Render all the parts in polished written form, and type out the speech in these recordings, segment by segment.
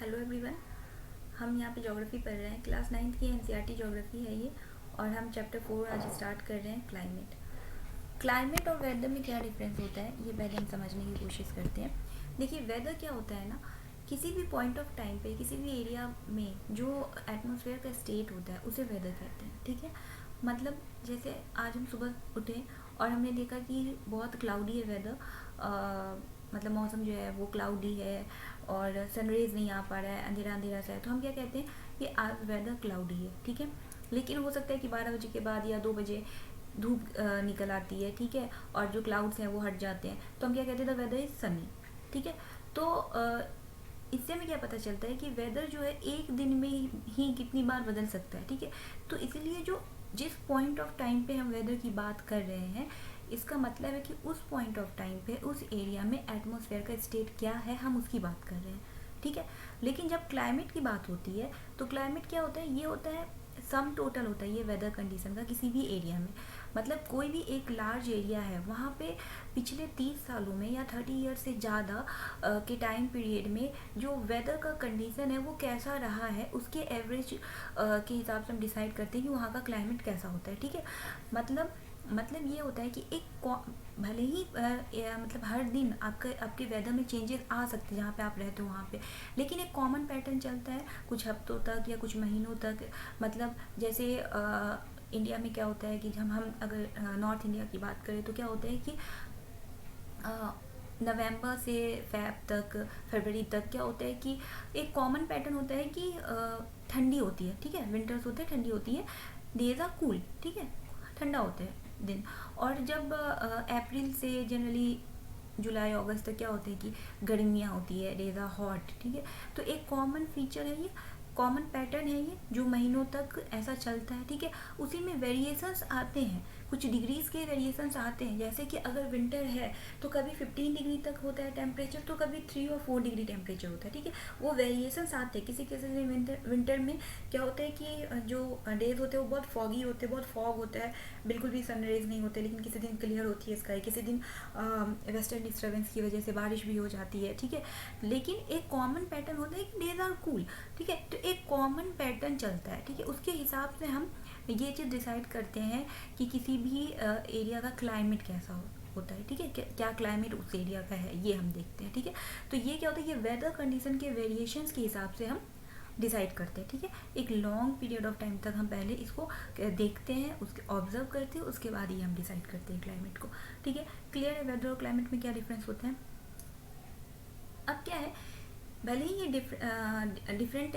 Hello everyone. हम यहाँ पे ज्योग्राफी पढ़ रहे हैं। क्लास 9th की एनसीईआरटी ज्योग्राफी है ये, और हम चैप्टर 4 आज स्टार्ट कर रहे हैं, क्लाइमेट। क्लाइमेट और वेदर में क्या डिफरेंस होता है ये पहले हम समझने की कोशिश करते हैं। देखिए, वेदर क्या होता है ना, किसी भी पॉइंट ऑफ टाइम पे किसी भी एरिया में जो एटमॉस्फेयर का स्टेट होता है उसे वेदर कहते हैं। ठीक है, मतलब जैसे आज हम सुबह उठे और हमने देखा कि बहुत क्लाउडी है वेदर, मतलब मौसम जो है वो क्लाउडी है और सनरेज नहीं आ पा रहा है, अंधेरा अंधेरा सा है, तो हम क्या कहते हैं कि आज वेदर क्लाउडी है। ठीक है, लेकिन हो सकता है कि 12 बजे के बाद या 2 बजे धूप निकल आती है। ठीक है, और जो क्लाउड्स हैं वो हट जाते हैं, तो हम क्या कहते हैं, द वेदर इज सनी। ठीक है, तो इससे हमें क्या पता चलता है कि वेदर जो है एक दिन में ही कितनी बार बदल सकता है। ठीक है, तो इसीलिए जो जिस पॉइंट ऑफ टाइम पे हम वेदर की बात कर रहे हैं, इसका मतलब है कि उस पॉइंट ऑफ टाइम पे उस एरिया में एटमॉस्फेयर का स्टेट क्या है, हम उसकी बात कर रहे हैं। ठीक है, लेकिन जब क्लाइमेट की बात होती है तो क्लाइमेट क्या होता है, ये होता है सम टोटल होता है ये वेदर कंडीशन का किसी भी एरिया में। मतलब कोई भी एक लार्ज एरिया है, वहाँ पे पिछले 30 सालों में या 30 ईयर से ज़्यादा के टाइम पीरियड में जो वेदर का कंडीशन है वो कैसा रहा है, उसके एवरेज के हिसाब से हम डिसाइड करते हैं कि वहाँ का क्लाइमेट कैसा होता है। ठीक है, मतलब ये होता है कि भले ही मतलब हर दिन आपके वेदर में चेंजेस आ सकते हैं जहाँ पे आप रहते हो वहाँ पे, लेकिन एक कॉमन पैटर्न चलता है कुछ हफ्तों तक या कुछ महीनों तक। मतलब जैसे इंडिया में क्या होता है कि जब हम अगर नॉर्थ इंडिया की बात करें तो क्या होता है कि नवंबर से फेब तक, फरवरी तक क्या होता है कि एक कॉमन पैटर्न होता है कि ठंडी होती है। ठीक है, विंटर्स होते हैं, ठंडी होती है, डेज आर कूल। ठीक है, ठंडा होता है दिन। और जब अप्रैल से जनरली जुलाई अगस्त तक क्या होता है कि गर्मियाँ होती है, डेज आर हॉट। ठीक है, तो एक कॉमन फीचर है ये, कॉमन पैटर्न है ये, जो महीनों तक ऐसा चलता है। ठीक है, उसी में वेरिएशंस आते हैं, कुछ डिग्रीज के वेरिएशंस आते हैं। जैसे कि अगर विंटर है तो कभी 15 डिग्री तक होता है टेम्परेचर, तो कभी 3 और 4 डिग्री टेम्परेचर होता है। ठीक है, वो वेरिएशंस आते हैं। किसी किसी दिन विंटर में क्या होता है कि जो डेज होते हैं वो बहुत फॉगी होते हैं, बहुत फॉग होता है, बिल्कुल भी सनराइज नहीं होते। लेकिन किसी दिन क्लियर होती है स्काई, किसी दिन वेस्टर्न डिस्टर्बेंस की वजह से बारिश भी हो जाती है। ठीक है, लेकिन एक कॉमन पैटर्न होता है कि डेज आर कूल। ठीक है, तो एक कॉमन पैटर्न चलता है। ठीक है, उसके हिसाब से हम ये चीज़ डिसाइड करते हैं कि किसी भी एरिया का क्लाइमेट कैसा होता है। ठीक है, क्या क्लाइमेट उस एरिया का है ये हम देखते हैं। ठीक है, तो ये क्या होता है, ये वेदर कंडीशन के वेरिएशंस के हिसाब से हम डिसाइड करते हैं। ठीक है, एक लॉन्ग पीरियड ऑफ टाइम तक हम पहले इसको देखते हैं, उसके ऑब्जर्व करते हैं, उसके बाद ही हम डिसाइड करते हैं क्लाइमेट को। ठीक है, क्लियर है वेदर और क्लाइमेट में क्या डिफरेंस होता है। अब क्या है, भले ही ये डिफरेंट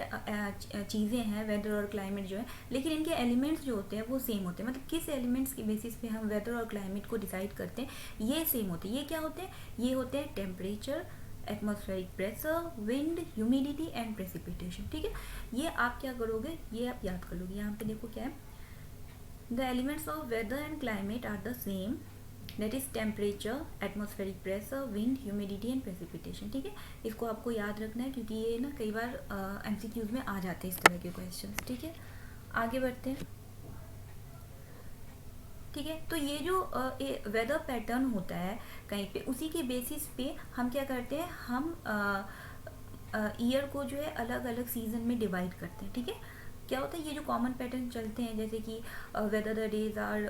चीज़ें हैं वेदर और क्लाइमेट जो है, लेकिन इनके एलिमेंट्स जो होते हैं वो सेम होते हैं। मतलब किस एलिमेंट्स की बेसिस पे हम वेदर और क्लाइमेट को डिसाइड करते हैं ये सेम होते हैं। ये क्या होते हैं, ये होते हैं temperature, atmospheric pressure, wind, humidity and precipitation. ठीक है, ये आप क्या करोगे, ये आप याद कर लोगे। यहाँ पे देखो क्या है, the elements of weather and climate are the same, that is temperature, atmospheric pressure, wind, humidity and precipitation. ठीक है, इसको आपको याद रखना है क्योंकि ये ना कई बार एमसीक्यूज में आ जाते हैं इस तरह के क्वेश्चंस। ठीक है, आगे बढ़ते हैं। ठीक है, तो ये जो वेदर पैटर्न होता है कहीं पे, उसी के बेसिस पे हम क्या करते हैं, हम ईयर को जो है अलग अलग सीजन में डिवाइड करते हैं। ठीक है, क्या होता है, ये जो कॉमन पैटर्न चलते हैं जैसे कि weather the days are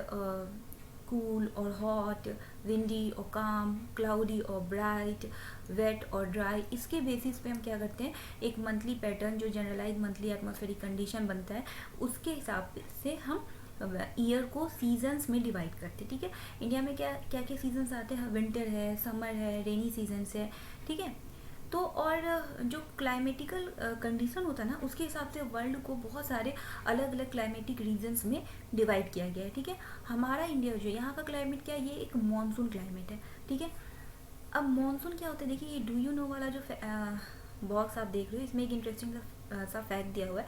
cool और हॉट, विंडी और काम, क्लाउडी और ब्राइट, वेट और ड्राई, इसके बेसिस पे हम क्या करते हैं, एक मंथली पैटर्न जो जनरलाइज मंथली एटमॉस्फेरिक कंडीशन बनता है उसके हिसाब से हम ईयर को सीजन्स में डिवाइड करते हैं। ठीक है, इंडिया में क्या क्या क्या सीजन्स आते हैं, विंटर है, समर है, रेनी सीजन्स है। ठीक है, तो और जो क्लाइमेटिकल कंडीशन होता है ना, उसके हिसाब से वर्ल्ड को बहुत सारे अलग अलग क्लाइमेटिक रीजन्स में डिवाइड किया गया है। ठीक है, हमारा इंडिया जो यहाँ का क्लाइमेट क्या है, ये एक मानसून क्लाइमेट है। ठीक है, अब मानसून क्या होता है, देखिए ये डू यू नो वाला जो बॉक्स आप देख रहे हो, इसमें एक इंटरेस्टिंग सा फैक्ट दिया हुआ है,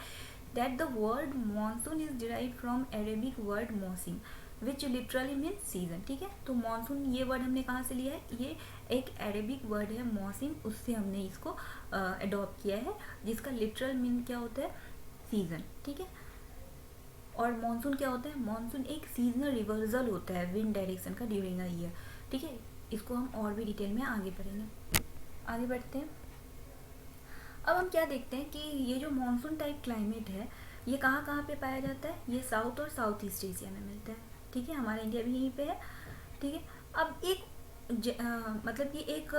that the word monsoon is derive from Arabic word मौसिम विच लिटरली मीन्स सीजन। ठीक है, तो मानसून ये वर्ड हमने कहाँ से लिया है, ये एक अरेबिक वर्ड है मौसिम, उससे हमने इसको अडॉप्ट किया है, जिसका लिटरल मीन क्या होता है, सीजन। ठीक है, और मानसून क्या होता है, मानसून एक सीजनल रिवर्सल होता है विंड डायरेक्शन का ड्यूरिंग अ ईयर। ठीक है, इसको हम और भी डिटेल में आगे पढ़ेंगे। आगे बढ़ते हैं। अब हम क्या देखते हैं कि ये जो मानसून टाइप क्लाइमेट है ये कहाँ कहाँ पे पाया जाता है, ये साउथ और साउथ ईस्ट एशिया में मिलता है, ठीक है, हमारा इंडिया भी यहीं पे है, ठीक है। अब एक मतलब कि एक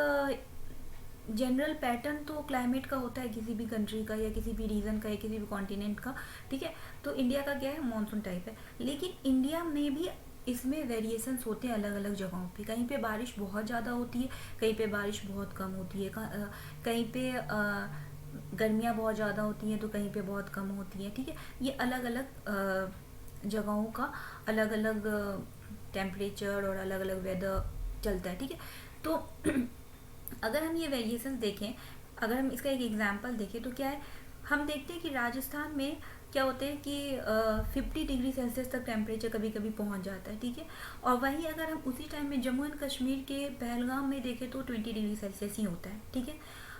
जनरल पैटर्न तो क्लाइमेट का होता है किसी भी कंट्री का या किसी भी रीजन का या किसी भी कॉन्टिनेंट का, ठीक है। तो इंडिया का क्या है, मानसून टाइप है, लेकिन इंडिया में भी इसमें वेरिएशंस होते हैं अलग अलग जगहों पे। कहीं पे बारिश बहुत ज़्यादा होती है, कहीं पे बारिश बहुत कम होती है, कहीं पे गर्मियाँ बहुत ज़्यादा होती हैं तो कहीं पे बहुत कम होती है, ठीक है। ये अलग अलग जगहों का अलग अलग टेम्परेचर और अलग अलग वेदर चलता है, ठीक है। तो अगर हम ये वेरिएशंस देखें, अगर हम इसका एक एग्जांपल देखें तो क्या है, हम देखते हैं कि राजस्थान में क्या होता है कि 50 डिग्री सेल्सियस तक टेम्परेचर कभी कभी पहुंच जाता है, ठीक है। और वहीं अगर हम उसी टाइम में जम्मू एंड कश्मीर के पहलगाम में देखें तो 20 डिग्री सेल्सियस ही होता है, ठीक है।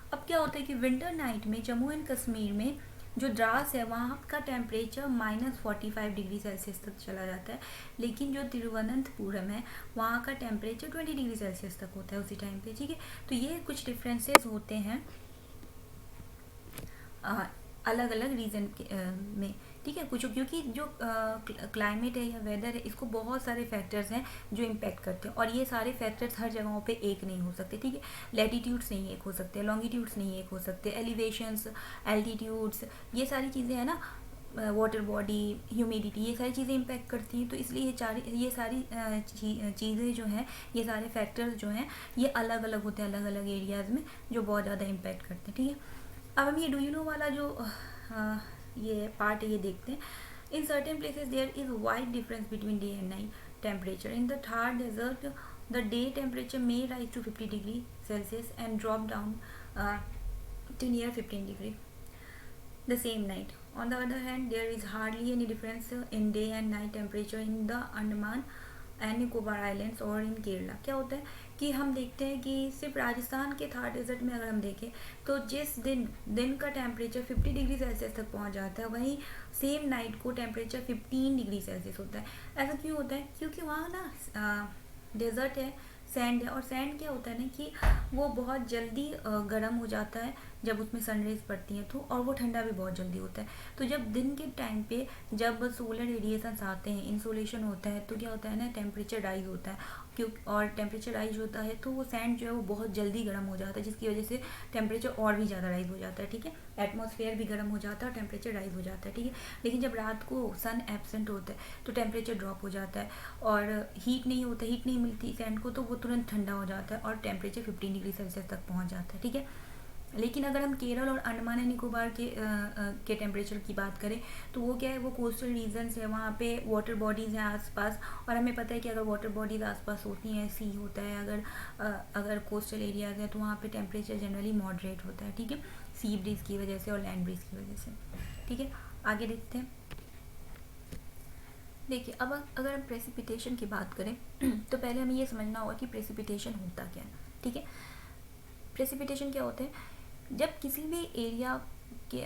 अब क्या होता है कि विंटर नाइट में जम्मू एंड कश्मीर में जो द्रास है वहाँ का टेम्परेचर -45 डिग्री सेल्सियस तक चला जाता है, लेकिन जो तिरुवनंतपुरम है वहाँ का टेम्परेचर 20 डिग्री सेल्सियस तक होता है उसी टाइम पे, ठीक है। तो ये कुछ डिफरेंसेस होते हैं अलग अलग रीजन में, ठीक है। कुछ क्योंकि जो क्लाइमेट है या वेदर है इसको बहुत सारे फैक्टर्स हैं जो इम्पेक्ट करते हैं, और ये सारे फैक्टर्स हर जगहों पे एक नहीं हो सकते, ठीक है। लैटिट्यूड्स नहीं एक हो सकते, लॉन्गिट्यूड्स नहीं एक हो सकते, एलिवेशंस, एल्टीट्यूड्स, ये सारी चीज़ें हैं ना, वाटर बॉडी, ह्यूमिडिटी, ये सारी चीज़ें इम्पेक्ट करती हैं। तो इसलिए ये सारी चीज़ें जो हैं, ये सारे फैक्टर्स जो हैं ये अलग अलग होते हैं अलग अलग एरियाज़ में, जो बहुत ज़्यादा इम्पेक्ट करते हैं, ठीक है। अब हम ये डू यू नो वाला जो ये पार्ट है ये देखते हैं। In certain places there is wide difference between day and night temperature. In the Thar desert the day temperature may rise to 50 degree Celsius and drop down to near 15 degree the same night. On the other hand, there is hardly any difference in day and night temperature in the Andaman and Nicobar islands और इन केरला। क्या होता है कि हम देखते हैं कि सिर्फ राजस्थान के थार डेजर्ट में अगर हम देखें तो जिस दिन का टेम्परेचर 50 डिग्री सेल्सियस तक पहुंच जाता है, वहीं सेम नाइट को टेम्परेचर 15 डिग्री सेल्सियस होता है। ऐसा क्यों होता है, क्योंकि वहाँ ना डेजर्ट है, सैंड है, और सैंड क्या होता है ना कि वो बहुत जल्दी गर्म हो जाता है जब उसमें सनरेज पड़ती हैं तो, और वो ठंडा भी बहुत जल्दी होता है। तो जब दिन के टाइम पे जब सोलर रेडिएशंस आते हैं, इंसोलेशन होता है, तो क्या होता है ना, टेम्परेचर राइज होता है, क्यों, और टेम्परेचर राइज होता है तो वो सैंड जो है वो बहुत जल्दी गर्म हो जाता है, जिसकी वजह से टेम्परेचर और भी ज़्यादा राइज हो जाता है, ठीक है। एटमॉस्फेयर भी गर्म हो जाता है और टेम्परेचर राइज हो जाता है, ठीक है। लेकिन जब रात को सन एब्सेंट होता है तो टेम्परेचर ड्रॉप हो जाता है और हीट नहीं होता, हीट नहीं मिलती सैंड को, तो वो तुरंत ठंडा हो जाता है और टेम्परेचर 15 डिग्री सेल्सियस तक पहुँच जाता है, ठीक है। लेकिन अगर हम केरल और अंडमान एंड निकोबार के टेम्परेचर की बात करें तो वो क्या है, वो कोस्टल रीजन्स है, वहाँ पे वाटर बॉडीज़ हैं आसपास, और हमें पता है कि अगर वाटर बॉडीज़ आसपास होती हैं, सी होता है, अगर कोस्टल एरियाज़ हैं तो वहाँ पे टेम्परेचर जनरली मॉडरेट होता है, ठीक है, सी ब्रीज की वजह से और लैंड ब्रीज की वजह से, ठीक है। आगे देखते हैं। देखिए, अब अगर हम प्रेसिपिटेशन की बात करें तो पहले हमें ये समझना होगा कि प्रेसिपिटेशन होता क्या है, ठीक है। प्रेसिपिटेशन क्या होता है, जब किसी भी एरिया के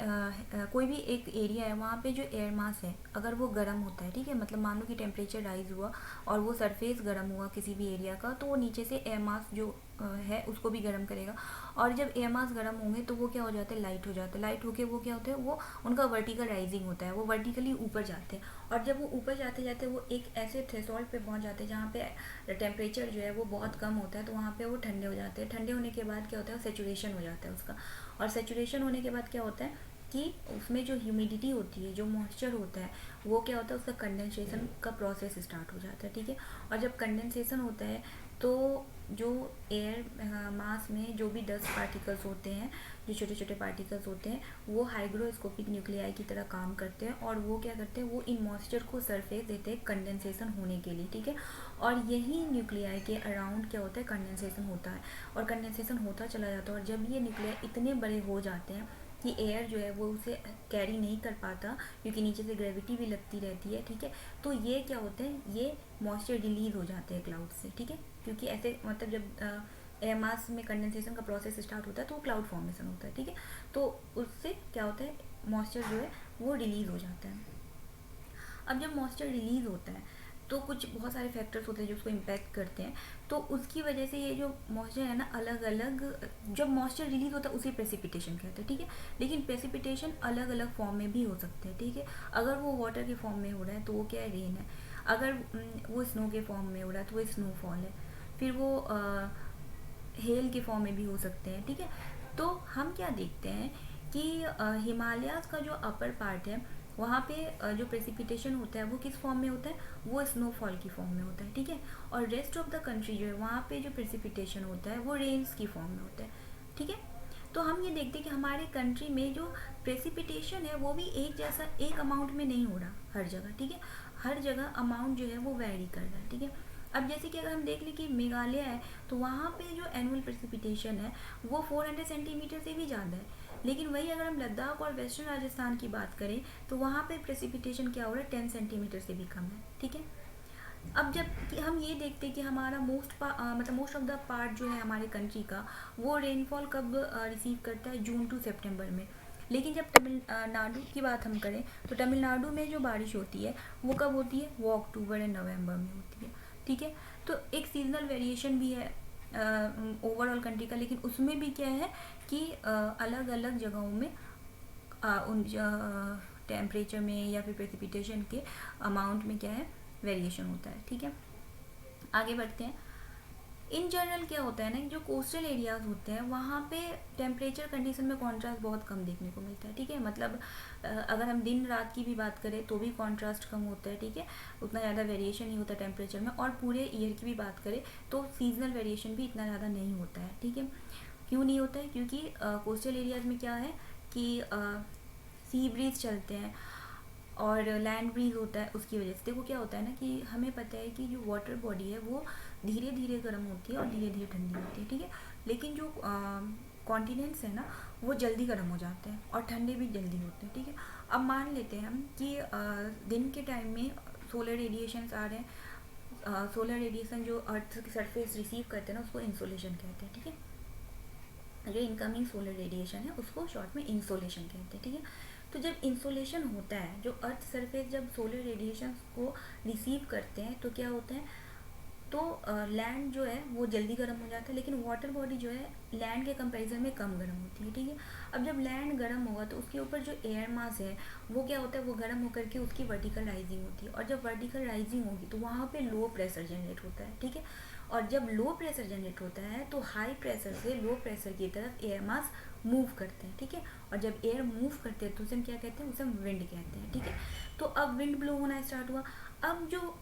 कोई भी एक एरिया है वहाँ पे जो एयर मास है अगर वो गर्म होता है, ठीक है, मतलब मान लो कि टेम्परेचर राइज हुआ और वो सरफेस गर्म हुआ किसी भी एरिया का, तो वो नीचे से एयर मास जो है उसको भी गर्म करेगा, और जब एयर मास गर्म होंगे तो वो क्या हो जाते हैं, लाइट हो जाते हैं, लाइट होके वो क्या होते हैं, वो उनका वर्टिकल राइजिंग होता है, वो वर्टिकली ऊपर जाते हैं, और जब वो ऊपर जाते जाते वो एक ऐसे थ्रेशोल्ड पे पहुंच जाते हैं जहाँ पे टेम्परेचर जो है वो बहुत कम होता है, तो वहाँ पे वो ठंडे हो जाते हैं। ठंडे होने के बाद क्या होता है, सेचुरेशन हो जाता है उसका, और सेचुरेशन होने के बाद क्या होता है कि उसमें जो ह्यूमिडिटी होती है, जो मॉइस्चर होता है, वो क्या होता है, उसका कंडेंसेशन का प्रोसेस स्टार्ट हो जाता है, ठीक है। और जब कंडेंसेशन होता है तो जो एयर मास में जो भी डस्ट पार्टिकल्स होते हैं, जो छोटे छोटे पार्टिकल्स होते हैं, वो हाइग्रोस्कोपिक न्यूक्लियाई की तरह काम करते हैं, और वो क्या करते हैं, वो इन मॉइस्चर को सरफेस देते हैं कंडेंसेशन होने के लिए, ठीक है। और यही न्यूक्लियाई के अराउंड क्या होता है, कंडेंसेशन होता है, और कंडेंसेशन होता चला जाता है, और जब ये न्यूक्लियाई इतने बड़े हो जाते हैं कि एयर जो है वो उसे कैरी नहीं कर पाता, क्योंकि नीचे से ग्रेविटी भी लगती रहती है, ठीक है, तो ये क्या होते हैं, ये मॉइस्चर रिलीज हो जाते हैं क्लाउड से, ठीक है, क्योंकि ऐसे मतलब जब एयर मास में कंडेंसेशन का प्रोसेस स्टार्ट होता है तो क्लाउड फॉर्मेशन होता है, ठीक है, तो उससे क्या होता है, मॉइस्चर जो है वो रिलीज हो जाता है। अब जब मॉइस्चर रिलीज होता है तो कुछ बहुत सारे फैक्टर्स होते हैं जो उसको इम्पैक्ट करते हैं। तो उसकी वजह से ये जो मॉइस्चर है ना, अलग अलग, जब मॉइस्चर रिलीज होता है उसे प्रेसिपिटेशन कहते हैं, ठीक है। लेकिन प्रेसिपिटेशन अलग अलग फॉर्म में भी हो सकते हैं, ठीक है। अगर वो वाटर के फॉर्म में हो रहा है तो वो क्या है, रेन है। अगर वो स्नो के फॉर्म में हो रहा है तो वो स्नोफॉल है। फिर वो हेल के फॉर्म में भी हो सकते हैं, ठीक है। तो हम क्या देखते हैं कि हिमालयाज़ का जो अपर पार्ट है वहाँ पे जो प्रेसिपिटेशन होता है वो किस फॉर्म में होता है, वो स्नोफॉल की फॉर्म में होता है, ठीक है। और रेस्ट ऑफ द कंट्री जो है वहाँ पे जो प्रेसिपिटेशन होता है वो रेन्स की फॉर्म में होता है, ठीक है। तो हम ये देखते हैं कि हमारे कंट्री में जो प्रेसिपिटेशन है वो भी एक जैसा, एक अमाउंट में नहीं हो रहा हर जगह, ठीक है। हर जगह अमाउंट जो है वो वैरी कर रहा है, ठीक है। अब जैसे कि अगर हम देख लें कि मेघालय है तो वहाँ पे जो एनुअल प्रेसिपिटेशन है वो 400 सेंटीमीटर से भी ज़्यादा है। लेकिन वही अगर हम लद्दाख और वेस्टर्न राजस्थान की बात करें तो वहाँ पे प्रेसिपिटेशन क्या हो रहा है, 10 सेंटीमीटर से भी कम है, ठीक है। अब जब कि हम ये देखते हैं कि हमारा मतलब मोस्ट ऑफ द पार्ट जो है हमारे कंट्री का, वो रेनफॉल कब रिसीव करता है, जून टू सितंबर में। लेकिन जब तमिलनाडु की बात हम करें तो तमिलनाडु में जो बारिश होती है वो कब होती है, वो अक्टूबर एंड नवंबर में होती है, ठीक है। तो एक सीजनल वेरिएशन भी है ओवरऑल कंट्री का, लेकिन उसमें भी क्या है कि अलग अलग जगहों में उन टेम्परेचर में या फिर प्रेसिपिटेशन के अमाउंट में क्या है, वेरिएशन होता है, ठीक है। आगे बढ़ते हैं। इन जनरल क्या होता है ना, जो कोस्टल एरियाज होते हैं वहाँ पे टेम्परेचर कंडीशन में कॉन्ट्रास्ट बहुत कम देखने को मिलता है, ठीक है। मतलब अगर हम दिन रात की भी बात करें तो भी कॉन्ट्रास्ट कम होता है, ठीक है। उतना ज़्यादा वेरिएशन नहीं होता टेम्परेचर में। और पूरे ईयर की भी बात करें तो सीजनल वेरिएशन भी इतना ज़्यादा नहीं होता है, ठीक है। क्यों नहीं होता है, क्योंकि कोस्टल एरियाज में क्या है कि सी ब्रीज चलते हैं और लैंड ब्रीज होता है। उसकी वजह से देखो क्या होता है ना कि हमें पता है कि जो वाटर बॉडी है वो धीरे धीरे गर्म होती है और धीरे धीरे ठंडी होती है, ठीक है। लेकिन जो कॉन्टिनेंट्स है ना वो जल्दी गर्म हो जाते हैं और ठंडे भी जल्दी होते हैं, ठीक है। अब मान लेते हैं हम कि दिन के टाइम में सोलर रेडिएशंस आ रहे हैं। सोलर रेडिएशन जो अर्थ की सरफेस रिसीव करते हैं ना उसको इंसोलेशन कहते हैं, ठीक है। जो इनकमिंग सोलर रेडिएशन है उसको शॉर्ट में इंसोलेशन कहते हैं, ठीक है। तो जब इंसोलेशन होता है, जो अर्थ सरफेस जब सोलर रेडिएशन को रिसीव करते हैं तो क्या होता है, तो लैंड जो है वो जल्दी गर्म हो जाता है, लेकिन वाटर बॉडी जो है लैंड के कंपैरिजन में कम गर्म होती है, ठीक है। अब जब लैंड गर्म होगा तो उसके ऊपर जो एयर मास है वो क्या होता है, वो गर्म होकर के उसकी वर्टिकल राइजिंग होती है। और जब वर्टिकल राइजिंग होगी तो वहाँ पे लो प्रेशर जनरेट होता है, ठीक है। और जब लो प्रेशर जनरेट होता है तो हाई प्रेशर से लो प्रेशर की तरफ एयर मास मूव करते हैं, ठीक है। और जब एयर मूव करते हैं तो उसे हम क्या कहते हैं, उसे हम विंड कहते हैं, ठीक है। तो अब विंड ब्लो होना स्टार्ट हुआ। अब जो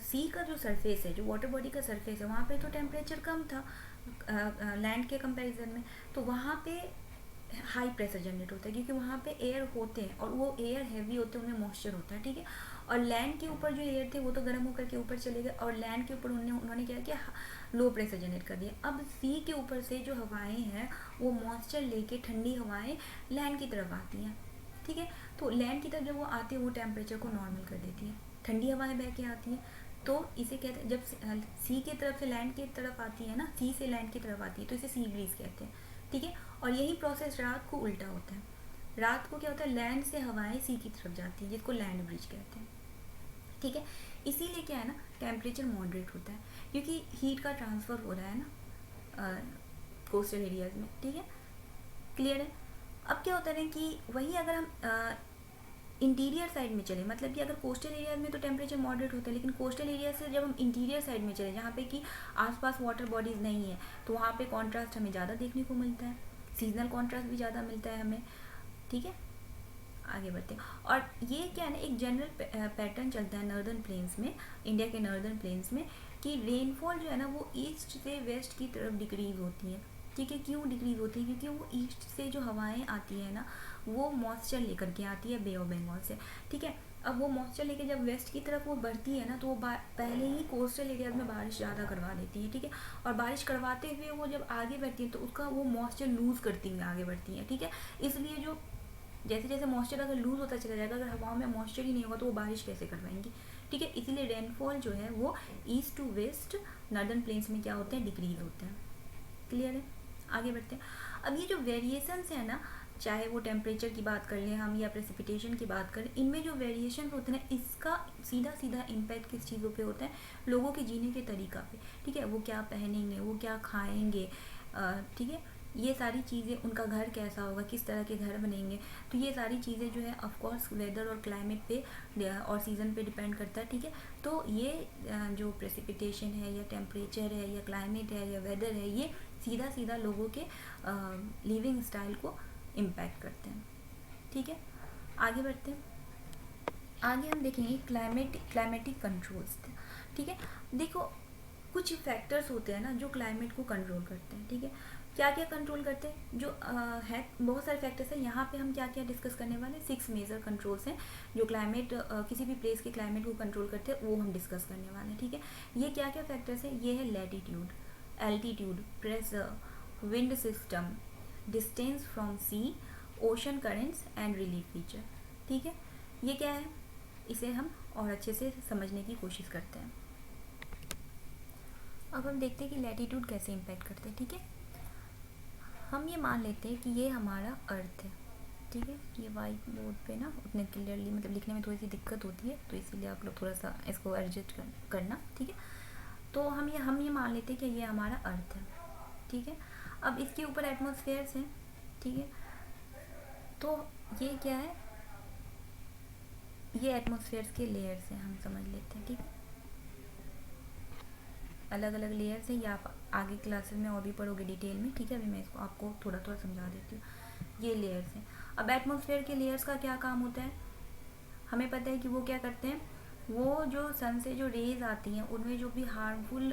सी का जो सरफेस है, जो वाटर बॉडी का सरफेस है, वहाँ पे तो टेम्परेचर कम था लैंड के कंपैरिजन में, तो वहाँ पे हाई प्रेशर जनरेट होता है क्योंकि वहाँ पे एयर होते हैं और वो एयर हैवी होते हैं, उनमें मॉइस्चर होता है, ठीक है। और लैंड के ऊपर जो एयर थे वो तो गर्म होकर के ऊपर चले गए और लैंड के ऊपर उन्होंने क्या किया, लो प्रेशर जनरेट कर दिया। अब सी के ऊपर से जो हवाएं हैं वो मॉइस्चर लेके ठंडी हवाएं लैंड की तरफ आती हैं, ठीक है। तो लैंड की तरफ जब वो आती है वो टेम्परेचर को नॉर्मल कर देती है, ठंडी हवाएं बह के आती हैं। तो इसे कहते हैं, जब सी की तरफ से लैंड की तरफ आती है ना, सी से लैंड की तरफ आती है तो इसे सी ब्रीज कहते हैं, ठीक है। और यही प्रोसेस रात को उल्टा होता है। रात को क्या होता है, लैंड से हवाएं सी की तरफ जाती है जिसको लैंड ब्रिज कहते हैं, ठीक है। इसीलिए क्या है ना, टेम्परेचर मॉडरेट होता है क्योंकि हीट का ट्रांसफ़र हो रहा है ना कोस्टल एरियाज में, ठीक है। क्लियर है। अब क्या होता है ना कि वही अगर हम इंटीरियर साइड में चले, मतलब कि अगर कोस्टल एरियाज में तो टेम्परेचर मॉडरेट होता है, लेकिन कोस्टल एरिया से जब हम इंटीरियर साइड में चले जहाँ पे कि आसपास वाटर बॉडीज़ नहीं है तो वहाँ पे कॉन्ट्रास्ट हमें ज़्यादा देखने को मिलता है, सीजनल कॉन्ट्रास्ट भी ज़्यादा मिलता है हमें, ठीक है। आगे बढ़ते हैं। और ये क्या है ना, एक जनरल पैटर्न चलता है नॉर्दर्न प्लेन्स में, इंडिया के नॉर्दर्न प्लेन्स में, कि रेनफॉल जो है ना वो ईस्ट से वेस्ट की तरफ डिक्रीज होती है, ठीक है। क्यों डिक्रीज होती है, क्योंकि वो ईस्ट से जो हवाएं आती है ना वो मॉइस्चर लेकर के आती है बे ऑफ बंगाल से, ठीक है। अब वो मॉइस्चर लेके जब वेस्ट की तरफ वो बढ़ती है ना तो वो पहले ही कोस्टल एरियाज में बारिश ज़्यादा करवा देती है, ठीक है। और बारिश करवाते हुए वो जब आगे बढ़ती है तो उसका वो मॉइस्चर लूज़ करती हुई आगे बढ़ती है, ठीक है। इसलिए जो जैसे जैसे मॉइस्चर अगर लूज़ होता चला जाएगा, अगर हवाओं में मॉइस्चर ही नहीं होगा तो वो बारिश कैसे करवाएंगी, ठीक है। इसीलिए रेनफॉल जो है वो east to west northern plains में क्या होते हैं, डिक्रीज होते हैं। क्लियर है। आगे बढ़ते हैं। अब ये जो वेरिएशंस है ना चाहे वो टेम्परेचर की बात कर लें हम या प्रेसिपिटेशन की बात करें, इनमें जो वेरिएशन होते हैं इसका सीधा सीधा इम्पैक्ट किस चीज़ों पे होता है, लोगों के जीने के तरीका पे, ठीक है, वो क्या पहनेंगे, वो क्या खाएंगे, ठीक है, ये सारी चीज़ें, उनका घर कैसा होगा, किस तरह के घर बनेंगे, तो ये सारी चीज़ें जो है ऑफकोर्स वेदर और क्लाइमेट पे और सीज़न पे डिपेंड करता है, ठीक है। तो ये जो प्रेसिपिटेशन है या टेम्परेचर है या क्लाइमेट है या वेदर है, ये सीधा सीधा लोगों के लिविंग स्टाइल को इम्पैक्ट करते हैं, ठीक है। आगे बढ़ते हैं। आगे हम देखेंगे क्लाइमेटिक कंट्रोल्स, ठीक है। देखो कुछ फैक्टर्स होते हैं ना जो क्लाइमेट को कंट्रोल करते हैं, ठीक है। क्या क्या कंट्रोल करते हैं, जो है बहुत सारे फैक्टर्स हैं। यहाँ पे हम क्या क्या डिस्कस करने वाले हैं, 6 मेजर कंट्रोल्स हैं जो क्लाइमेट किसी भी प्लेस के क्लाइमेट को कंट्रोल करते हैं, वो हम डिस्कस करने वाले हैं, ठीक है। ये क्या क्या फैक्टर्स हैं, ये है latitude, altitude, pressure, wind system, distance from sea, ocean currents and relief feature, ठीक है। ये क्या है, इसे हम और अच्छे से समझने की कोशिश करते हैं। अब हम देखते हैं कि लैटिट्यूड कैसे इम्पैक्ट करते हैं, ठीक है। हम ये मान लेते हैं कि ये हमारा अर्थ है, ठीक है। ये वाइट बोर्ड पे ना उतने क्लियरली मतलब लिखने में थोड़ी सी दिक्कत होती है, तो इसीलिए आप लोग थोड़ा सा इसको एडजस्ट करना, ठीक है। तो हम ये मान लेते हैं कि ये हमारा अर्थ है, ठीक है। अब इसके ऊपर एटमॉस्फेयर्स हैं, ठीक है। तो ये क्या है, ये एटमॉस्फेयर्स के लेयर्स हैं, हम समझ लेते हैं, ठीक है। अलग अलग लेयर्स हैं, ये आप आगे क्लासेस में और भी पढ़ोगे डिटेल में, ठीक है। अभी मैं इसको आपको थोड़ा थोड़ा समझा देती हूँ। ये लेयर्स हैं। अब एटमॉस्फेयर के लेयर्स का क्या काम होता है, हमें पता है कि वो क्या करते हैं, वो जो सन से जो रेज आती हैं उनमें जो भी हार्मफुल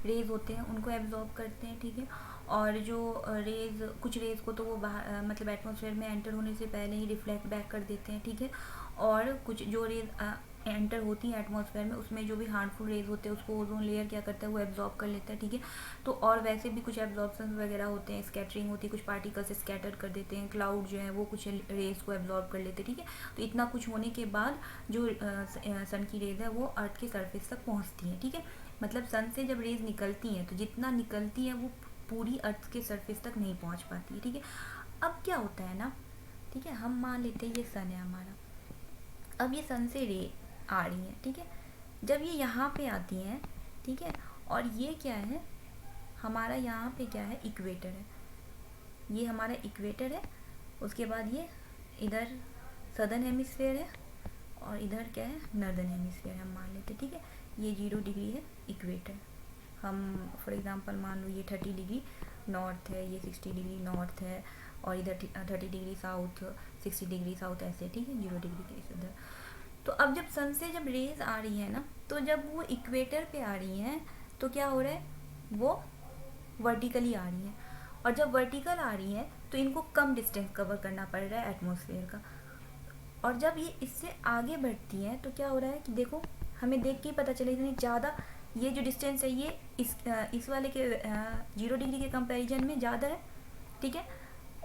रेज होते हैं उनको एब्जॉर्ब करते हैं, ठीक है। और जो रेज, कुछ रेज को तो वो बाहर मतलब एटमॉस्फेयर में एंटर होने से पहले ही रिफ्लेक्ट बैक कर देते हैं, ठीक है। और कुछ जो रेज एंटर होती है एटमॉस्फेयर में, उसमें जो भी हार्मफुल रेज होते हैं उसको ओजोन लेयर क्या करता है, वो एब्जॉर्ब कर लेता है, ठीक है। तो और वैसे भी कुछ एब्जॉर्बसन वगैरह होते हैं, स्कैटरिंग होती है, कुछ पार्टिकल्स स्कैटर कर देते हैं, क्लाउड जो है वो कुछ रेज को एब्जॉर्ब कर लेते हैं, ठीक है। तो इतना कुछ होने के बाद जो सन की रेज है वो अर्थ के सरफेस तक पहुँचती है, ठीक है। मतलब सन से जब रेज निकलती हैं तो जितना निकलती है वो पूरी अर्थ के सरफेस तक नहीं पहुँच पाती है, ठीक है। अब क्या होता है ना, ठीक है, हम मान लेते हैं ये सन है हमारा। अब ये सन से रे आ रही हैं, ठीक है। जब ये यहाँ पे आती हैं, ठीक है, और ये क्या है हमारा, यहाँ पे क्या है, इक्वेटर है, ये हमारा इक्वेटर है। उसके बाद ये इधर सदर्न हेमिस्फेयर है और इधर क्या है, नॉर्दर्न हेमिस्फेयर हम मान लेते, ठीक है। ये 0 डिग्री है इक्वेटर, हम फॉर एग्जांपल मान लो ये 30 डिग्री नॉर्थ है, ये 60 डिग्री नॉर्थ है, और इधर 30 डिग्री साउथ, 60 डिग्री साउथ, ऐसे, ठीक है, 0 डिग्री के इधर। तो अब जब सन से जब रेज आ रही है ना, तो जब वो इक्वेटर पे आ रही हैं तो क्या हो रहा है, वो वर्टिकली आ रही हैं, और जब वर्टिकल आ रही हैं तो इनको कम डिस्टेंस कवर करना पड़ रहा है एटमॉस्फेयर का। और जब ये इससे आगे बढ़ती हैं तो क्या हो रहा है कि देखो, हमें देख के ही पता चलेगा नहीं, ज़्यादा ये जो डिस्टेंस है ये इस वाले के 0 डिग्री के कंपैरिजन में ज़्यादा है, ठीक है।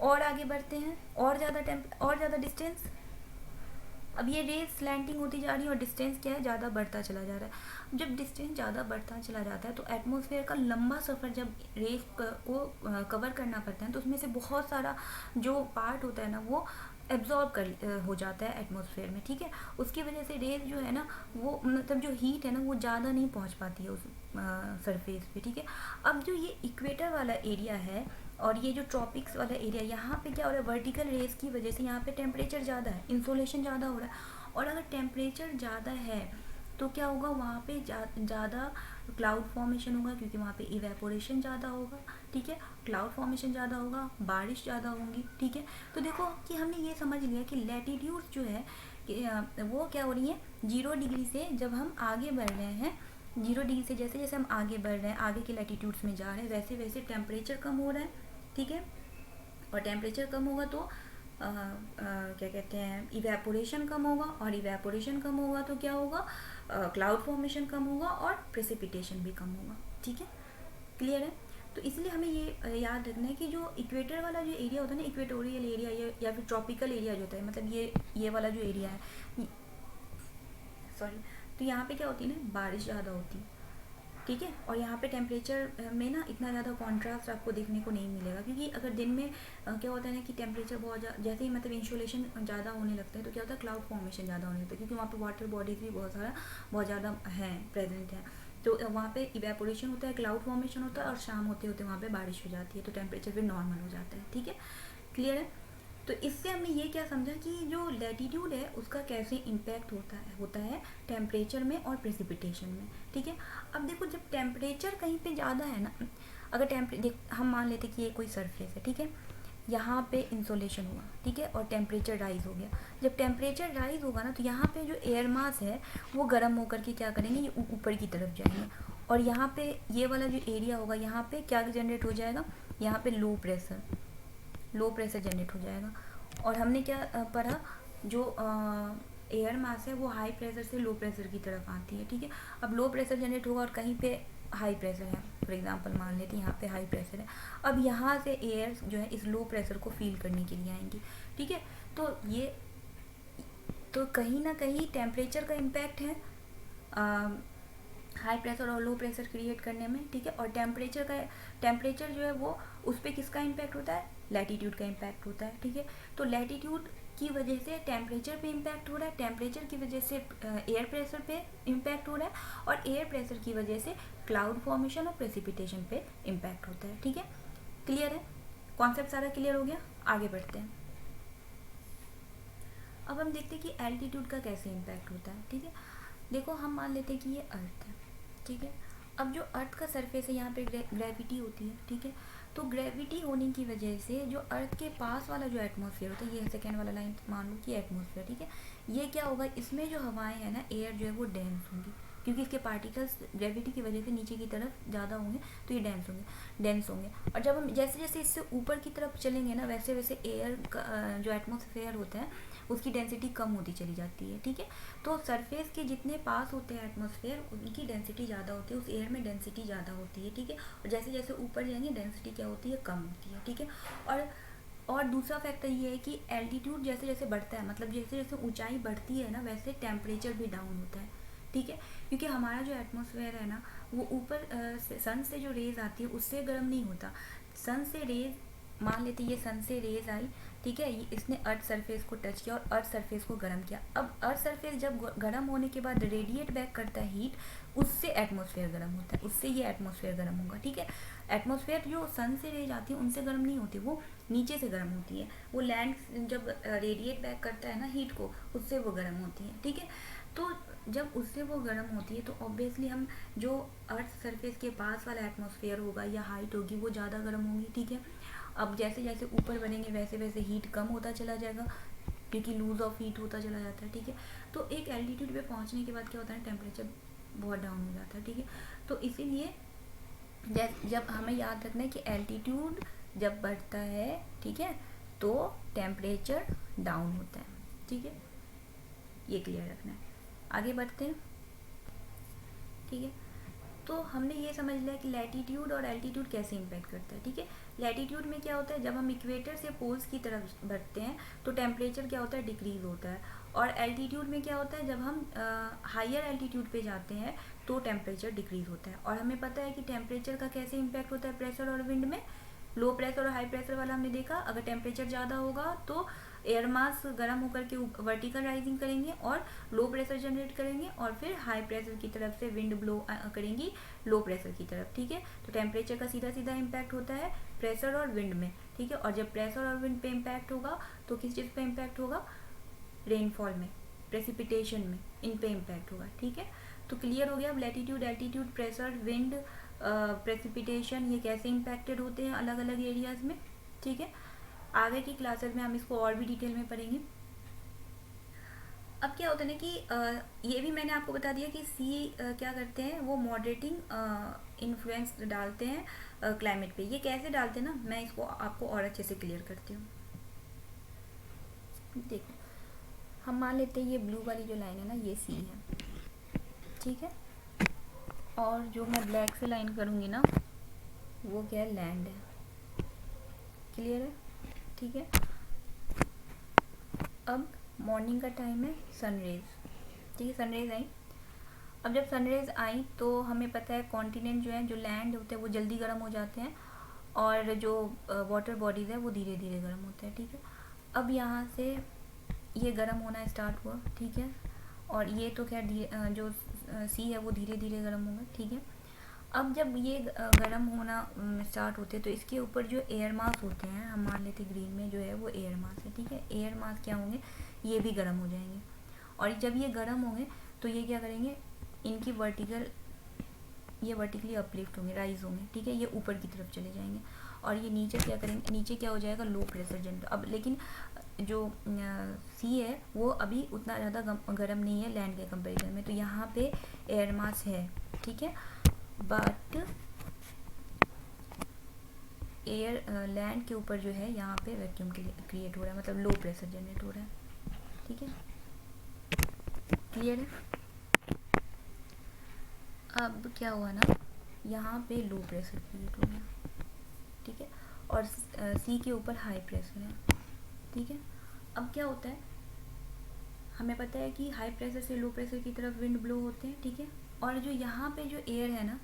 और आगे बढ़ते हैं, और ज़्यादा डिस्टेंस, अब ये रेस स्लैंटिंग होती जा रही है और डिस्टेंस क्या है, ज़्यादा बढ़ता चला जा रहा है। जब डिस्टेंस ज़्यादा बढ़ता चला जाता है तो एटमॉस्फेयर का लंबा सफ़र जब रेस को कवर करना पड़ता है तो उसमें से बहुत सारा जो पार्ट होता है ना वो एब्जॉर्ब कर हो जाता है एटमॉस्फेयर में, ठीक है। उसकी वजह से रेस जो है ना वो मतलब जो हीट है ना वो ज़्यादा नहीं पहुंच पाती है उस सरफेस पे, ठीक है। अब जो ये इक्वेटर वाला एरिया है और ये जो ट्रॉपिक्स वाला एरिया, यहाँ पे क्या हो रहा है, वर्टिकल रेस की वजह से यहाँ पे टेम्परेचर ज़्यादा है, इंसोलेशन ज़्यादा हो रहा है। और अगर टेम्परेचर ज़्यादा है तो क्या होगा, वहाँ पे ज़्यादा क्लाउड फॉर्मेशन होगा, क्योंकि वहाँ पे इवेपोरेशन ज़्यादा होगा, ठीक है। क्लाउड फॉर्मेशन ज़्यादा होगा, बारिश ज़्यादा होंगी, ठीक है। तो देखो कि हमने ये समझ लिया कि लैटिट्यूड जो है कि वो क्या हो रही है, 0 डिग्री से जब हम आगे बढ़ रहे हैं, 0 डिग्री से जैसे जैसे हम आगे बढ़ रहे हैं, आगे के लैटिट्यूड्स में जा रहे हैं, वैसे वैसे टेम्परेचर कम हो रहा है, ठीक है। और टेम्परेचर कम होगा तो क्या कहते हैं, इवेपोरेशन कम होगा, और इवेपोरेशन कम होगा तो क्या होगा, क्लाउड फॉर्मेशन कम होगा और प्रेसिपिटेशन भी कम होगा, ठीक है। क्लियर है। तो इसलिए हमें ये याद रखना है कि जो इक्वेटर वाला जो एरिया होता है ना, इक्वेटोरियल एरिया या फिर ट्रॉपिकल एरिया जो होता है, मतलब ये वाला जो एरिया है, सॉरी, तो यहाँ पे क्या होती है ना, बारिश ज़्यादा होती है, ठीक है। और यहाँ पे टेम्परेचर में ना इतना ज़्यादा कॉन्ट्रास्ट आपको देखने को नहीं मिलेगा, क्योंकि अगर दिन में क्या होता है ना कि टेम्परेचर बहुत जैसे ही मतलब इंसोलेशन ज़्यादा होने लगता है तो क्या होता है, क्लाउड फॉर्मेशन ज़्यादा होने लगता है, क्योंकि वहाँ पे वाटर बॉडीज़ भी बहुत ज़्यादा हैं, प्रेजेंट हैं। तो वहाँ पे इवेपोरेशन होता है, क्लाउड फॉर्मेशन होता है, और शाम होते होते वहाँ पे बारिश हो जाती है, तो टेम्परेचर फिर नॉर्मल हो जाता है। ठीक है, क्लियर है। तो इससे हमने ये क्या समझा कि जो लैटीट्यूड है उसका कैसे इम्पैक्ट होता है टेम्परेचर में और प्रेसिपिटेशन में। ठीक है, अब देखो जब टेम्परेचर कहीं पे ज़्यादा है ना, अगर देख हम मान लेते कि ये कोई सरफेस है, ठीक है, यहाँ पे इंसोलेशन हुआ, ठीक है, और टेम्परेचर राइज हो गया। जब टेम्परेचर राइज होगा ना तो यहाँ पे जो एयर मास है वो गर्म होकर के क्या करेंगे, ये ऊपर की तरफ जाएंगे, और यहाँ पे ये वाला जो एरिया होगा यहाँ पे क्या जनरेट हो जाएगा, यहाँ पे लो प्रेशर जनरेट हो जाएगा। और हमने क्या पढ़ा, जो एयर मास है वो हाई प्रेशर से लो प्रेशर की तरफ आती है। ठीक है, अब लो प्रेशर जनरेट होगा और कहीं पे हाई प्रेशर है, फॉर एग्जांपल मान लेते हैं यहाँ पे हाई प्रेशर है। अब यहाँ से एयर जो है इस लो प्रेशर को फील करने के लिए आएंगी। ठीक है, तो कहीं ना कहीं टेम्परेचर का इम्पैक्ट है हाई प्रेशर और लो प्रेशर क्रिएट करने में। ठीक है, और टेम्परेचर जो है वो उस पर किसका इम्पैक्ट होता है, लैटीट्यूड का इम्पैक्ट होता है। ठीक है, तो लैटीट्यूड की वजह से टेम्परेचर पे इम्पैक्ट हो रहा है, टेम्परेचर की वजह से एयर प्रेशर पे इम्पैक्ट हो रहा है, और एयर प्रेशर की वजह से क्लाउड फॉर्मेशन और प्रेसिपिटेशन पे इम्पैक्ट होता है। ठीक है, क्लियर है, कॉन्सेप्ट सारा क्लियर हो गया, आगे बढ़ते हैं। अब हम देखते हैं कि एल्टीट्यूड का कैसे इम्पैक्ट होता है। ठीक है, देखो हम मान लेते हैं कि ये अर्थ है। ठीक है, अब जो अर्थ का सरफेस है यहाँ पे ग्रेविटी होती है। ठीक है, तो ग्रेविटी होने की वजह से जो अर्थ के पास वाला जो एटमॉस्फेयर होता है, ये सेकेंड वाला लाइन मान लो कि एटमॉस्फेयर, ठीक है, ये क्या होगा, इसमें जो हवाएं हैं ना, एयर जो है वो डेंस होंगी, क्योंकि इसके पार्टिकल्स ग्रेविटी की वजह से नीचे की तरफ ज़्यादा होंगे, तो ये डेंस होंगे। और जब हम जैसे जैसे इससे ऊपर की तरफ चलेंगे ना, वैसे वैसे एयर का जो एटमॉस्फेयर होता है उसकी डेंसिटी कम होती चली जाती है। ठीक है, तो सरफेस के जितने पास होते हैं एटमॉस्फेयर उनकी डेंसिटी ज़्यादा होती है, उस एयर में डेंसिटी ज़्यादा होती है। ठीक है, और जैसे जैसे ऊपर जाएंगे डेंसिटी क्या होती है, कम होती है। ठीक है, और दूसरा फैक्टर ये है कि एल्टीट्यूड जैसे जैसे बढ़ता है, मतलब जैसे जैसे ऊंचाई बढ़ती है ना, वैसे टेम्परेचर भी डाउन होता है। ठीक है, क्योंकि हमारा जो एटमॉस्फेयर है ना वो ऊपर सन से जो रेज आती है उससे गर्म नहीं होता। सन से रेज मान लेते ये सन से रेज आई, ठीक है, इसने अर्थ सरफेस को टच किया और अर्थ सरफेस को गर्म किया। अब अर्थ सरफेस जब गर्म होने के बाद रेडिएट बैक करता है हीट, उससे एटमॉस्फेयर गर्म होता है, उससे ये एटमॉस्फेयर गर्म होगा। ठीक है, एटमॉस्फेयर जो सन से रेज आती है उनसे गर्म नहीं होती, वो नीचे से गर्म होती है, वो लैंड जब रेडिएट बैक करता है ना हीट को, उससे वो गर्म होती है। ठीक है, तो जब उससे वो गर्म होती है तो ऑब्वियसली हम जो अर्थ सरफेस के पास वाला एटमॉस्फेयर होगा या हाइट होगी वो ज़्यादा गर्म होगी। ठीक है, अब जैसे जैसे ऊपर बनेंगे वैसे वैसे हीट कम होता चला जाएगा, क्योंकि लूज ऑफ हीट होता चला जाता है। ठीक है, तो एक एल्टीट्यूड पे पहुंचने के बाद क्या होता है, टेम्परेचर बहुत डाउन हो जाता है। ठीक है, तो इसीलिए जब हमें याद रखना है कि एल्टीट्यूड जब बढ़ता है, ठीक है, तो टेम्परेचर डाउन होता है। ठीक है, ये क्लियर रखना है, आगे बढ़ते हैं। ठीक है, तो हमने ये समझ लिया कि लैटीट्यूड और एल्टीट्यूड कैसे इम्पैक्ट करता है। ठीक है, लैटीट्यूड में क्या होता है, जब हम इक्वेटर से पोल्स की तरफ बढ़ते हैं तो टेम्परेचर क्या होता है, डिक्रीज होता है। और एल्टीट्यूड में क्या होता है, जब हम हायर एल्टीट्यूड पे जाते हैं तो टेम्परेचर डिक्रीज होता है। और हमें पता है कि टेम्परेचर का कैसे इम्पैक्ट होता है प्रेशर और विंड में। लो प्रेशर और हाई प्रेशर वाला हमने देखा, अगर टेम्परेचर ज़्यादा होगा तो एयर मास गर्म होकर के वर्टिकल राइजिंग करेंगे और लो प्रेशर जनरेट करेंगे, और फिर हाई प्रेशर की तरफ से विंड ब्लो करेंगी लो प्रेशर की तरफ। ठीक है, तो टेम्परेचर का सीधा सीधा इम्पैक्ट होता है प्रेशर और विंड में। ठीक है, और जब प्रेशर और विंड पे इम्पैक्ट होगा तो किस चीज़ पे इम्पैक्ट होगा, रेनफॉल में, प्रेसिपिटेशन में, इन पे इम्पैक्ट होगा। ठीक है, तो क्लियर हो गया। अब latitude, altitude, pressure, wind, precipitation ये कैसे इम्पैक्टेड होते हैं अलग अलग एरियाज में। ठीक है, आगे की क्लासेस में हम इसको और भी डिटेल में पढ़ेंगे। अब क्या होता है ना कि ये भी मैंने आपको बता दिया कि क्या करते हैं, वो मॉडरेटिंग इन्फ्लुएंस डालते हैं क्लाइमेट पे। ये कैसे डालते हैं ना, मैं इसको आपको और अच्छे से क्लियर करती हूँ। देखो हम मान लेते हैं ये ब्लू वाली जो लाइन है ना, ये सी है। ठीक है, और जो मैं ब्लैक से लाइन करूँगी ना वो क्या है, लैंड है। क्लियर है, ठीक है। अब मॉर्निंग का टाइम है, सनरेज, ठीक है, सनरेज आई। अब जब सनराइज आई तो हमें पता है कॉन्टिनेंट जो है, जो लैंड होते हैं वो जल्दी गर्म हो जाते हैं और जो वाटर बॉडीज़ है वो धीरे धीरे गर्म होते हैं, ठीक है। अब यहाँ से ये गर्म होना स्टार्ट हुआ, ठीक है। और ये तो खैर जो सी है वो धीरे धीरे गर्म होगा, ठीक है। अब जब ये गर्म होना स्टार्ट होते हैं तो इसके ऊपर जो एयर मास होते हैं, हम मान लेते ग्रीन में जो है वो एयर मास है, ठीक है। एयर मास क्या होंगे, ये भी गर्म हो जाएंगे। और जब ये गर्म होंगे तो ये क्या करेंगे, इनकी ये वर्टिकली अपलिफ्ट होंगे, राइज होंगे, ठीक है। ये ऊपर की तरफ चले जाएंगे और ये नीचे क्या करेंगे, नीचे क्या हो जाएगा, लो प्रेशर जनरेट। अब लेकिन जो सी है वो अभी उतना ज़्यादा गर्म नहीं है लैंड के कंपेरिजन में, तो यहाँ पे एयर मास है, ठीक है। बट एयर लैंड के ऊपर जो है यहाँ पे वैक्यूम क्रिएट हो रहा है, मतलब लो प्रेशर जनरेट हो रहा है, ठीक है। क्लियर है। अब क्या हुआ ना, यहाँ पे लो प्रेशर क्रिएट हो गया, ठीक है। और सी के ऊपर हाई प्रेशर है, ठीक है। अब क्या होता है, हमें पता है कि हाई प्रेशर से लो प्रेशर की तरफ विंड ब्लो होते हैं, ठीक है। और जो यहाँ पे जो एयर है ना,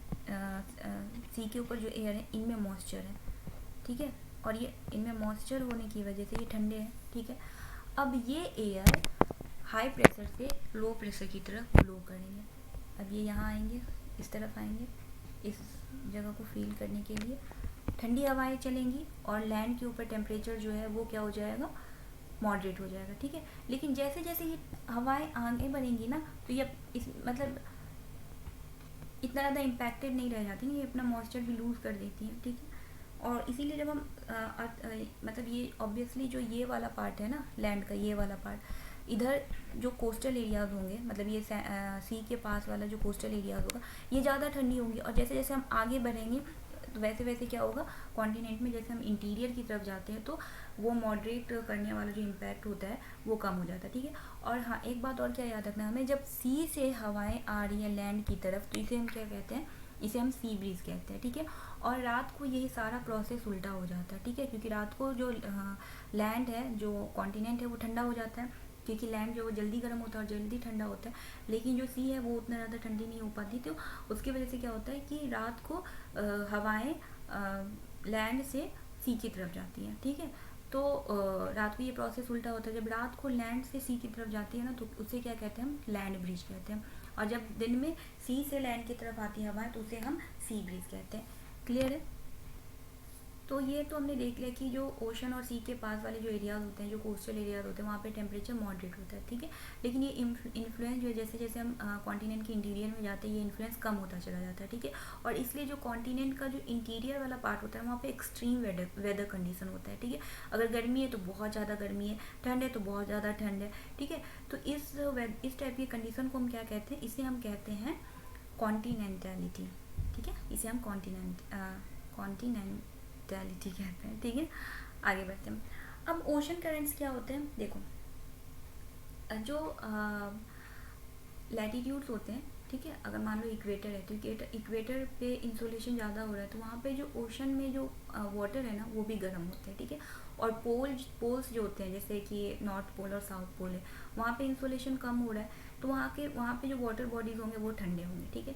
सी के ऊपर जो एयर है इनमें मॉइस्चर है, ठीक है। और ये इनमें मॉइस्चर होने की वजह से ये ठंडे हैं, ठीक है। अब ये एयर हाई प्रेशर से लो प्रेशर की तरफ ब्लो करेंगे। अब ये यहाँ आएंगे, इस तरफ आएंगे, इस जगह को फील करने के लिए ठंडी हवाएं चलेंगी और लैंड के ऊपर टेम्परेचर जो है वो क्या हो जाएगा, मॉडरेट हो जाएगा, ठीक है। लेकिन जैसे जैसे ये हवाएं आगे बढ़ेंगी ना तो ये इस मतलब इतना ज़्यादा इम्पैक्टेड नहीं रह जाती, ये अपना मॉइस्चर भी लूज़ कर देती हैं, ठीक है। और इसीलिए जब हम मतलब ये ऑब्वियसली जो ये वाला पार्ट है ना लैंड का, ये वाला पार्ट इधर जो कोस्टल एरियाज होंगे, मतलब ये सी के पास वाला जो कोस्टल एरियाज होगा ये ज़्यादा ठंडी होंगी। और जैसे जैसे हम आगे बढ़ेंगे तो वैसे वैसे क्या होगा, कॉन्टिनेंट में जैसे हम इंटीरियर की तरफ जाते हैं तो वो मॉडरेट करने वाला जो इम्पैक्ट होता है वो कम हो जाता है, ठीक है। और हाँ, एक बात और क्या याद रखना हमें, जब सी से हवाएं आ रही हैं लैंड की तरफ तो इसे हम क्या कहते हैं, इसे हम सी ब्रीज कहते हैं, ठीक है। और रात को यही सारा प्रोसेस उल्टा हो जाता है, ठीक है, क्योंकि रात को जो लैंड है, जो कॉन्टिनेंट है वो ठंडा हो जाता है, क्योंकि लैंड जो जल्दी गर्म होता है और जल्दी ठंडा होता है। लेकिन जो सी है वो उतना ज़्यादा ठंडी नहीं हो पाती, तो उसकी वजह से क्या होता है कि रात को हवाएं लैंड से सी की तरफ जाती हैं, ठीक है। तो रात को ये प्रोसेस उल्टा होता है, जब रात को लैंड से सी की तरफ जाती है ना तो उसे क्या कहते हैं, हम लैंड ब्रिज कहते हैं। और जब दिन में सी से लैंड की तरफ आती है हवाएं तो उसे हम सी ब्रिज कहते हैं। क्लियर है। तो ये तो हमने देख लिया कि जो ओशन और सी के पास वाले जो एरियाज होते हैं, जो कोस्टल एरियाज होते हैं, वहाँ पे टेम्परेचर मॉडरेट होता है, ठीक है। लेकिन ये इन्फ्लुएंस जो है जैसे जैसे हम कॉन्टिनेंट के इंटीरियर में जाते हैं ये इन्फ्लुएंस कम होता चला जाता है, ठीक है। और इसलिए जो कॉन्टिनेंट का जो इंटीरियर वाला पार्ट होता है वहाँ पे एक्सट्रीम वेदर कंडीशन होता है, ठीक है। अगर गर्मी है तो बहुत ज़्यादा गर्मी है, ठंड है तो बहुत ज़्यादा ठंड है, ठीक है। तो इस टाइप की कंडीशन को हम क्या कहते हैं, इसे हम कहते हैं कॉन्टिनेंटलिटी, ठीक है। इसे हम कॉन्टिनेंटलिटी कहते हैं, ठीक है। आगे बढ़ते हैं। अब ओशन करेंट्स क्या होते हैं, देखो जो लैटिट्यूड्स होते हैं, ठीक है। अगर मान लो इक्वेटर है तो इक्वेटर पे इंसोलेशन ज़्यादा हो रहा है तो वहाँ पे जो ओशन में जो वाटर है ना वो भी गर्म होते हैं, ठीक है। और पोल्स जो होते हैं जैसे कि नॉर्थ पोल और साउथ पोल है, वहाँ पे इंसोलेशन कम हो रहा है तो वहाँ पे जो वाटर बॉडीज़ होंगे वो ठंडे होंगे, ठीक है।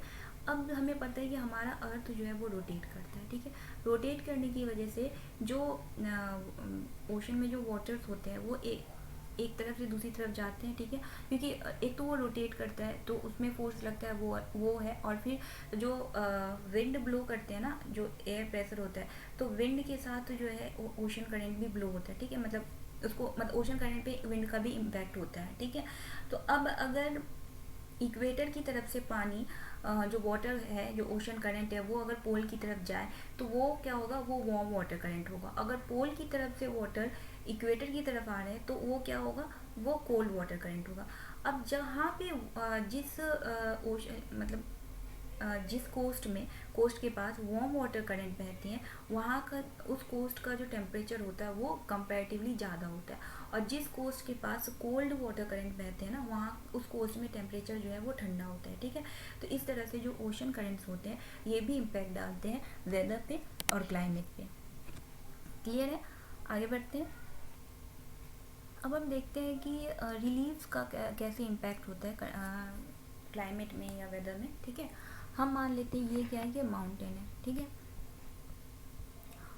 अब हमें पता है कि हमारा अर्थ जो है वो रोटेट करता है, ठीक है। रोटेट करने की वजह से जो ओशन में जो वाटर्स होते हैं वो एक तरफ से दूसरी तरफ जाते हैं, ठीक है। क्योंकि एक तो वो रोटेट करता है तो उसमें फोर्स लगता है, वो है। और फिर जो विंड ब्लो करते हैं ना, जो एयर प्रेशर होता है तो विंड के साथ जो है ओशन करंट भी ब्लो होता है, ठीक है। मतलब ओशन करंट पे विंड का भी इम्पैक्ट होता है, ठीक है। तो अब अगर इक्वेटर की तरफ से पानी जो वाटर है, जो ओशन करंट है वो अगर पोल की तरफ जाए तो वो क्या होगा, वो वार्म वाटर करंट होगा। अगर पोल की तरफ से वाटर इक्वेटर की तरफ आ रहे हैं तो वो क्या होगा, वो कोल्ड वाटर करंट होगा। अब जहाँ पे जिस ओशन मतलब जिस कोस्ट के पास वार्म वाटर करंट बहती हैं वहाँ का उस कोस्ट का जो टेम्परेचर होता है वो कंपैरेटिवली ज़्यादा होता है। और जिस कोस्ट के पास कोल्ड वाटर करंट बहते हैं ना वहाँ उस कोस्ट में टेम्परेचर जो है वो ठंडा होता है, ठीक है। तो इस तरह से जो ओशन करंट्स होते हैं ये भी इम्पैक्ट डालते हैं वेदर पे और क्लाइमेट पे। क्लियर है। आगे बढ़ते हैं। अब हम देखते हैं कि रिलीव्स का कैसे इम्पैक्ट होता है क्लाइमेट में या वेदर में, ठीक है। हम मान लेते हैं ये क्या है कि माउंटेन है, ठीक है,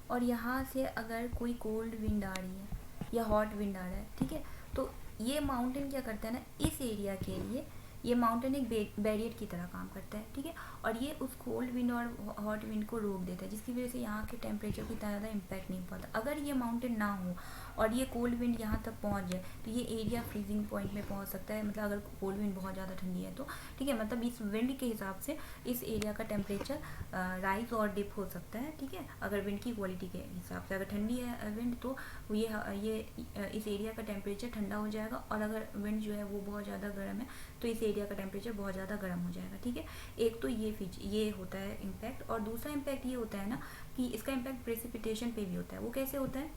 और यहाँ से अगर कोई कोल्ड विंड आ रही है या हॉट विंड आ रहा है, ठीक है, तो ये माउंटेन क्या करता है ना, इस एरिया के लिए ये माउंटेन एक बैरियर की तरह काम करता है, ठीक है, और ये उस कोल्ड विंड और हॉट विंड को रोक देता है, जिसकी वजह से यहाँ के टेम्परेचर को इतना ज़्यादा इम्पैक्ट नहीं पड़ता। अगर ये माउंटेन ना हो और ये कोल्ड विंड यहाँ तक पहुँच जाए तो ये एरिया फ्रीजिंग पॉइंट में पहुँच सकता है, मतलब अगर कोल्ड विंड बहुत ज़्यादा ठंडी है तो, ठीक है, मतलब इस विंड के हिसाब से इस एरिया का टेम्परेचर राइज और डिप हो सकता है, ठीक है, अगर विंड की क्वालिटी के हिसाब से। अगर ठंडी है विंड तो ये इस एरिया का टेम्परेचर ठंडा हो जाएगा, और अगर विंड जो है वो बहुत ज़्यादा गर्म है तो इस एरिया का टेम्परेचर बहुत ज़्यादा गर्म हो जाएगा, ठीक है। एक तो ये होता है इम्पैक्ट, और दूसरा इम्पैक्ट ये होता है ना कि इसका इम्पैक्ट प्रेसिपिटेशन पे भी होता है। वो कैसे होता है,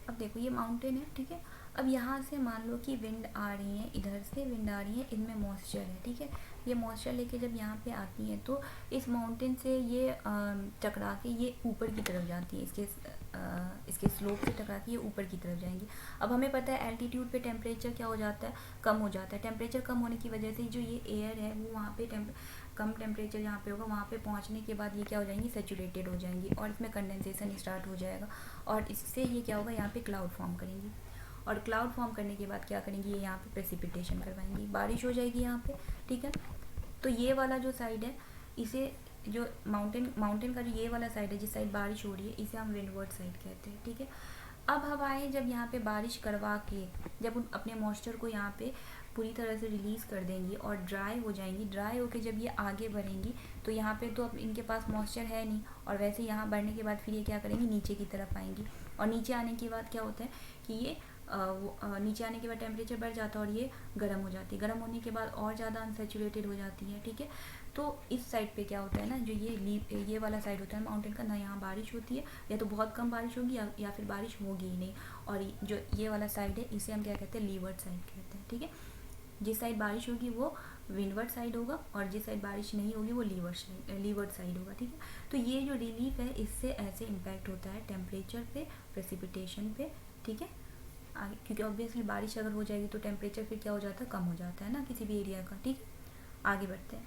अब देखो ये माउंटेन है, ठीक है, अब यहाँ से मान लो कि विंड आ रही है, इधर से विंड आ रही है, इनमें मॉइस्चर है, ठीक है, ये मॉइस्चर लेके जब यहाँ पे आती है तो इस माउंटेन से ये टकरा के ये ऊपर की तरफ जाती है, इसके स्लोप से टकरा के ये ऊपर की तरफ जाएंगी। अब हमें पता है एल्टीट्यूड पे टेम्परेचर क्या हो जाता है, कम हो जाता है। टेम्परेचर कम होने की वजह से जो ये एयर है वो वहाँ पे कम टेम्परेचर जहाँ पे होगा वहाँ पे पहुँचने के बाद ये क्या हो जाएंगी, सेचुरेटेड हो जाएंगी, और इसमें कंडेंसेशन स्टार्ट हो जाएगा, और इससे ये क्या होगा, यहाँ पे क्लाउड फॉर्म करेंगी, और क्लाउड फॉर्म करने के बाद क्या करेंगी, ये यहाँ पे प्रेसिपिटेशन करवाएंगी, बारिश हो जाएगी यहाँ पे, ठीक है। तो ये वाला जो साइड है, इसे जो माउंटेन का जो ये वाला साइड है, जिस साइड बारिश हो रही है, इसे हम विंडवर्ड साइड कहते हैं, ठीक है। अब हवाएं जब यहाँ पे बारिश करवा के जब उन अपने मॉइस्चर को यहाँ पे पूरी तरह से रिलीज़ कर देंगी और ड्राई हो जाएंगी, ड्राई होके जब ये आगे बढ़ेंगी तो यहाँ पे तो अब इनके पास मॉइस्चर है नहीं, और वैसे यहाँ बढ़ने के बाद फिर ये क्या करेंगी, नीचे की तरफ आएंगी, और नीचे आने के बाद क्या होता है कि ये नीचे आने के बाद टेम्परेचर बढ़ जाता है और ये गर्म हो जाती है, गर्म होने के बाद और ज़्यादा अनसेचुरेटेड हो जाती है, ठीक है। तो इस साइड पे क्या होता है ना, जो ये वाला साइड होता है माउंटेन का, ना यहाँ बारिश होती है, या तो बहुत कम बारिश होगी या फिर बारिश होगी ही नहीं, और जो ये वाला साइड है इसे हम क्या कहते हैं, लीवर्ड साइड कहते हैं, ठीक है। जिस साइड बारिश होगी वो विंडवर्ड साइड होगा, और जिस साइड बारिश नहीं होगी वो लीवर्ड साइड होगा, ठीक है। तो ये जो रिलीफ है इससे ऐसे इम्पैक्ट होता है टेम्परेचर पे, प्रेसिपिटेशन पे, ठीक है, आगे, क्योंकि ऑब्वियसली बारिश अगर हो जाएगी तो टेम्परेचर फिर क्या हो जाता है, कम हो जाता है ना किसी भी एरिया का, ठीक है। आगे बढ़ते हैं,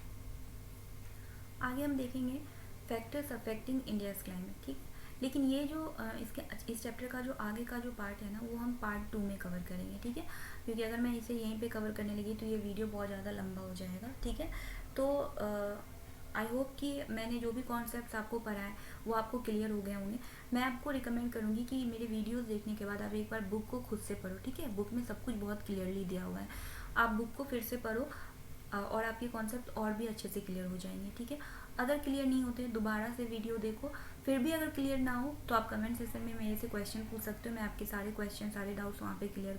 आगे हम देखेंगे फैक्टर्स अफेक्टिंग इंडियाज़ क्लाइमेट, ठीक है। लेकिन ये जो इस चैप्टर का जो आगे का जो पार्ट है ना वो हम पार्ट 2 में कवर करेंगे, ठीक है, क्योंकि अगर मैं इसे यहीं पे कवर करने लगी तो ये वीडियो बहुत ज़्यादा लंबा हो जाएगा, ठीक है। तो आई होप कि मैंने जो भी कॉन्सेप्ट्स आपको पढ़ाए वो आपको क्लियर हो गए होंगे। मैं आपको रिकमेंड करूँगी कि मेरे वीडियोस देखने के बाद आप एक बार बुक को खुद से पढ़ो, ठीक है। बुक में सब कुछ बहुत क्लियरली दिया हुआ है, आप बुक को फिर से पढ़ो और आपके कॉन्सेप्ट और भी अच्छे से क्लियर हो जाएंगे, ठीक है। अगर क्लियर नहीं होते दोबारा से वीडियो देखो, फिर भी अगर क्लियर ना हो तो आप कमेंट सेक्शन में मेरे से क्वेश्चन पूछ सकते हो, मैं आपके सारे क्वेश्चन सारे डाउट्स वहाँ पे क्लियर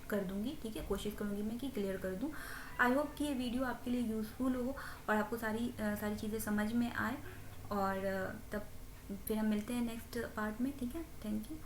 कर दूँगी, ठीक है। कोशिश करूँगी मैं कि क्लियर कर दूँ। आई होप कि ये वीडियो आपके लिए यूज़फुल हो और आपको सारी चीज़ें समझ में आए, और तब फिर हम मिलते हैं नेक्स्ट पार्ट में, ठीक है। Thank you.